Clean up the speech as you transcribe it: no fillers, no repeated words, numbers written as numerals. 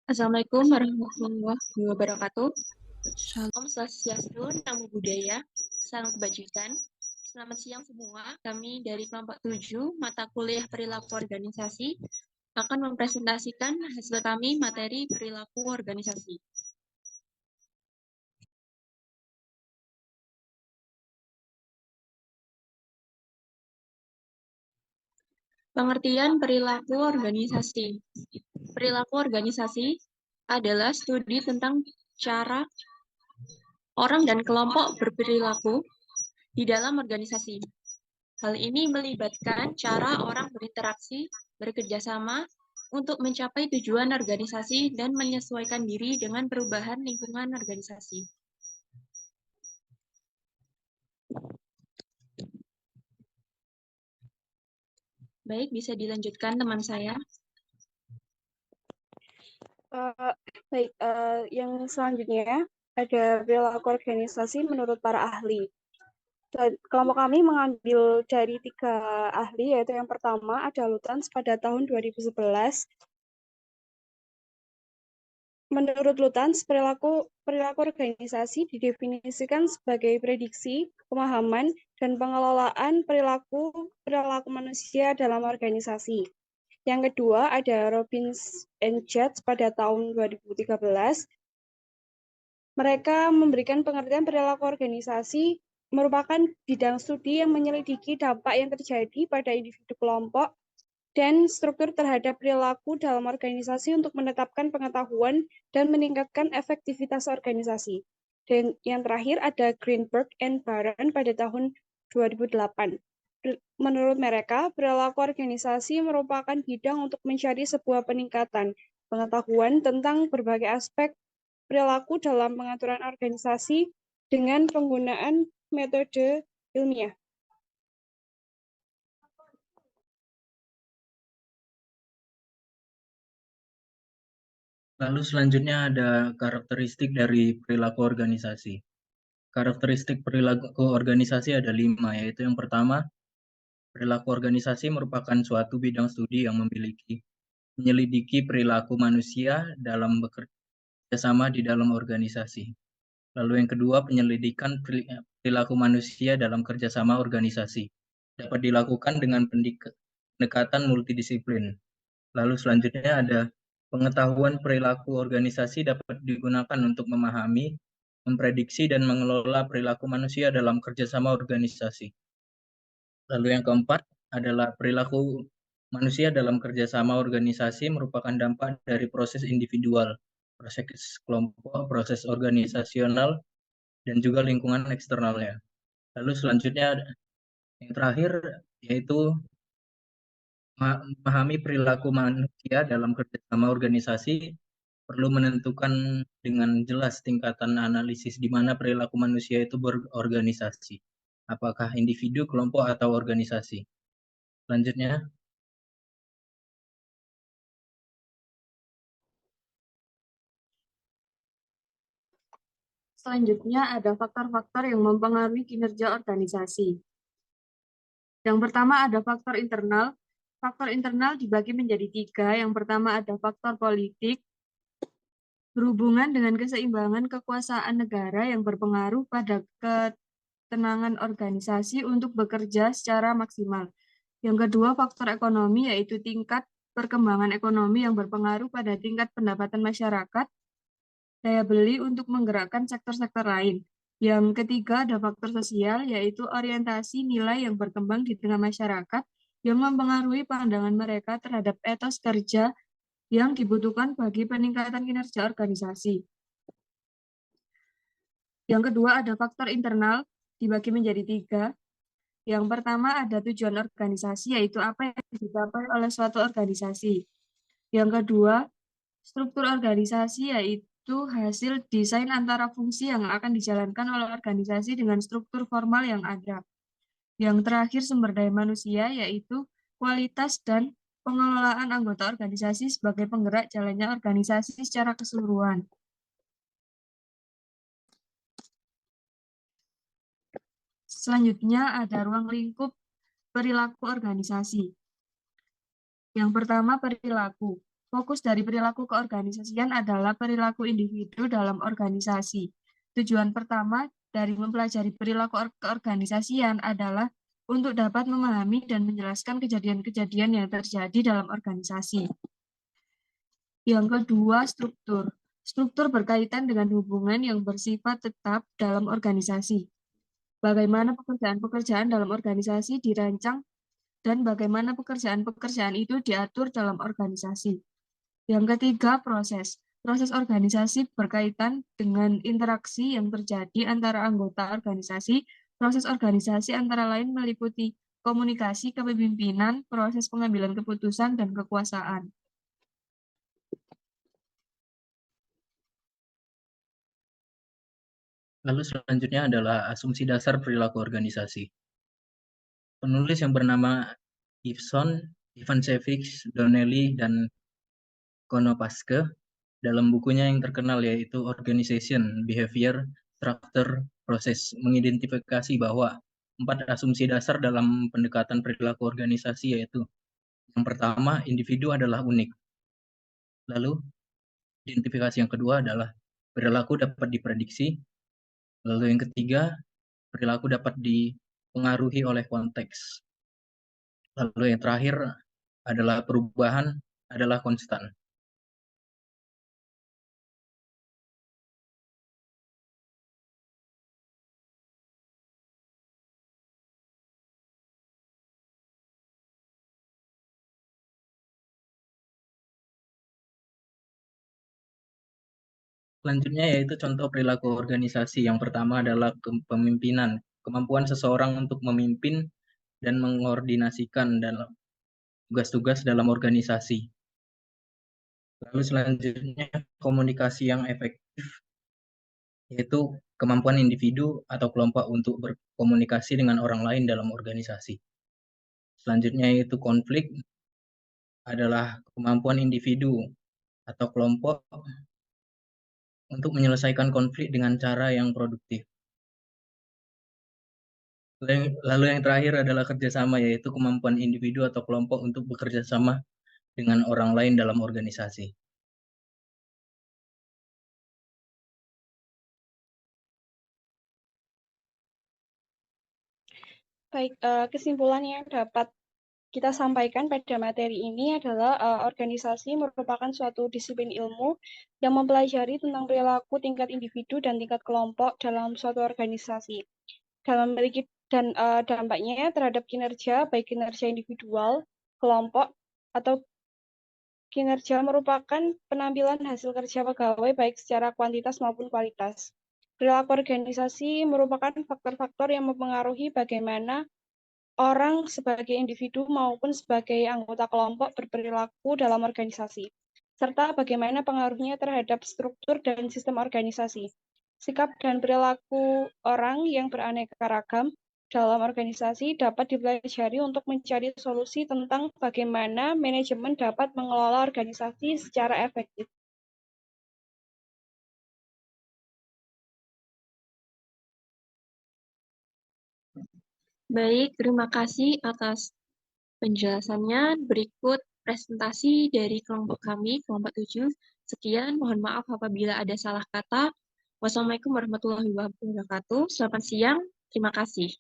Assalamualaikum warahmatullahi wabarakatuh. Shalom. Om Swastiastu, Namo Buddhaya, Salam Kebajikan. Selamat siang semua. Kami dari kelompok 7 mata kuliah perilaku organisasi akan mempresentasikan hasil kami materi perilaku organisasi. Pengertian perilaku organisasi. Perilaku organisasi adalah studi tentang cara orang dan kelompok berperilaku di dalam organisasi. Hal ini melibatkan cara orang berinteraksi, bekerja sama, untuk mencapai tujuan organisasi dan menyesuaikan diri dengan perubahan lingkungan organisasi. Baik, bisa dilanjutkan teman saya. Yang selanjutnya ada perilaku organisasi menurut para ahli. Dan kelompok kami mengambil dari 3 ahli, yaitu yang pertama ada Lutyens pada tahun 2011. Menurut Lutyens, perilaku organisasi didefinisikan sebagai prediksi, pemahaman, dan pengelolaan perilaku manusia dalam organisasi. Yang kedua ada Robbins and Judge pada tahun 2013. Mereka memberikan pengertian perilaku organisasi merupakan bidang studi yang menyelidiki dampak yang terjadi pada individu, kelompok, dan struktur terhadap perilaku dalam organisasi untuk menetapkan pengetahuan dan meningkatkan efektivitas organisasi. Dan yang terakhir ada Greenberg and Baran pada tahun 2008. Menurut mereka, perilaku organisasi merupakan bidang untuk mencari sebuah peningkatan pengetahuan tentang berbagai aspek perilaku dalam pengaturan organisasi dengan penggunaan metode ilmiah. Lalu selanjutnya ada karakteristik dari perilaku organisasi. Karakteristik perilaku organisasi ada 5, yaitu yang pertama, perilaku organisasi merupakan suatu bidang studi yang menyelidiki perilaku manusia dalam bekerja sama di dalam organisasi. Lalu yang kedua, penyelidikan perilaku manusia dalam kerjasama organisasi dapat dilakukan dengan pendekatan multidisiplin. Lalu selanjutnya ada pengetahuan perilaku organisasi dapat digunakan untuk memahami, memprediksi, dan mengelola perilaku manusia dalam kerjasama organisasi. Lalu yang keempat adalah perilaku manusia dalam kerjasama organisasi merupakan dampak dari proses individual, proses kelompok, proses organisasional, dan juga lingkungan eksternalnya. Lalu selanjutnya yang terakhir yaitu memahami perilaku manusia dalam kerjasama organisasi perlu menentukan dengan jelas tingkatan analisis di mana perilaku manusia itu berorganisasi. Apakah individu, kelompok, atau organisasi. Selanjutnya. Selanjutnya ada faktor-faktor yang mempengaruhi kinerja organisasi. Yang pertama ada faktor internal. Faktor internal dibagi menjadi 3. Yang pertama ada faktor politik, berhubungan dengan keseimbangan kekuasaan negara yang berpengaruh pada ketenangan organisasi untuk bekerja secara maksimal. Yang kedua faktor ekonomi, yaitu tingkat perkembangan ekonomi yang berpengaruh pada tingkat pendapatan masyarakat, daya beli untuk menggerakkan sektor-sektor lain. Yang ketiga ada faktor sosial, yaitu orientasi nilai yang berkembang di tengah masyarakat yang mempengaruhi pandangan mereka terhadap etos kerja yang dibutuhkan bagi peningkatan kinerja organisasi. Yang kedua ada faktor internal, dibagi menjadi 3. Yang pertama ada tujuan organisasi, yaitu apa yang dicapai oleh suatu organisasi. Yang kedua, struktur organisasi, yaitu hasil desain antara fungsi yang akan dijalankan oleh organisasi dengan struktur formal yang ada. Yang terakhir, sumber daya manusia, yaitu kualitas dan pengelolaan anggota organisasi sebagai penggerak jalannya organisasi secara keseluruhan. Selanjutnya ada ruang lingkup perilaku organisasi. Yang pertama, perilaku. Fokus dari perilaku keorganisasian adalah perilaku individu dalam organisasi. Tujuan pertama dari mempelajari perilaku keorganisasian adalah untuk dapat memahami dan menjelaskan kejadian-kejadian yang terjadi dalam organisasi. Yang kedua, struktur. Struktur berkaitan dengan hubungan yang bersifat tetap dalam organisasi. Bagaimana pekerjaan-pekerjaan dalam organisasi dirancang dan bagaimana pekerjaan-pekerjaan itu diatur dalam organisasi. Yang ketiga, proses. Proses organisasi berkaitan dengan interaksi yang terjadi antara anggota organisasi. Proses organisasi antara lain meliputi komunikasi, kepemimpinan, proses pengambilan keputusan, dan kekuasaan. Lalu selanjutnya adalah asumsi dasar perilaku organisasi. Penulis yang bernama Ivancevich, Donnelly, dan Konopaske dalam bukunya yang terkenal yaitu Organization, Behavior, Structure, Process mengidentifikasi bahwa 4 asumsi dasar dalam pendekatan perilaku organisasi yaitu yang pertama, individu adalah unik. Lalu, identifikasi yang kedua adalah perilaku dapat diprediksi. Lalu yang ketiga, perilaku dapat dipengaruhi oleh konteks. Lalu yang terakhir adalah perubahan adalah konstan. Selanjutnya yaitu contoh perilaku organisasi. Yang pertama adalah kepemimpinan. Kemampuan seseorang untuk memimpin dan mengordinasikan dalam tugas-tugas dalam organisasi. Lalu selanjutnya komunikasi yang efektif, yaitu kemampuan individu atau kelompok untuk berkomunikasi dengan orang lain dalam organisasi. Selanjutnya yaitu konflik adalah kemampuan individu atau kelompok untuk menyelesaikan konflik dengan cara yang produktif. Lalu yang terakhir adalah kerjasama, yaitu kemampuan individu atau kelompok untuk bekerja sama dengan orang lain dalam organisasi. Baik, kesimpulan yang dapat kita sampaikan pada materi ini adalah organisasi merupakan suatu disiplin ilmu yang mempelajari tentang perilaku tingkat individu dan tingkat kelompok dalam suatu organisasi. Dalam memiliki dan dampaknya terhadap kinerja, baik kinerja individual, kelompok, atau kinerja merupakan penampilan hasil kerja pegawai baik secara kuantitas maupun kualitas. Perilaku organisasi merupakan faktor-faktor yang mempengaruhi bagaimana orang sebagai individu maupun sebagai anggota kelompok berperilaku dalam organisasi, serta bagaimana pengaruhnya terhadap struktur dan sistem organisasi. Sikap dan perilaku orang yang beraneka ragam dalam organisasi dapat dipelajari untuk mencari solusi tentang bagaimana manajemen dapat mengelola organisasi secara efektif. Baik, terima kasih atas penjelasannya. Berikut presentasi dari kelompok kami, kelompok 7. Sekian, mohon maaf apabila ada salah kata. Wassalamualaikum warahmatullahi wabarakatuh. Selamat siang, terima kasih.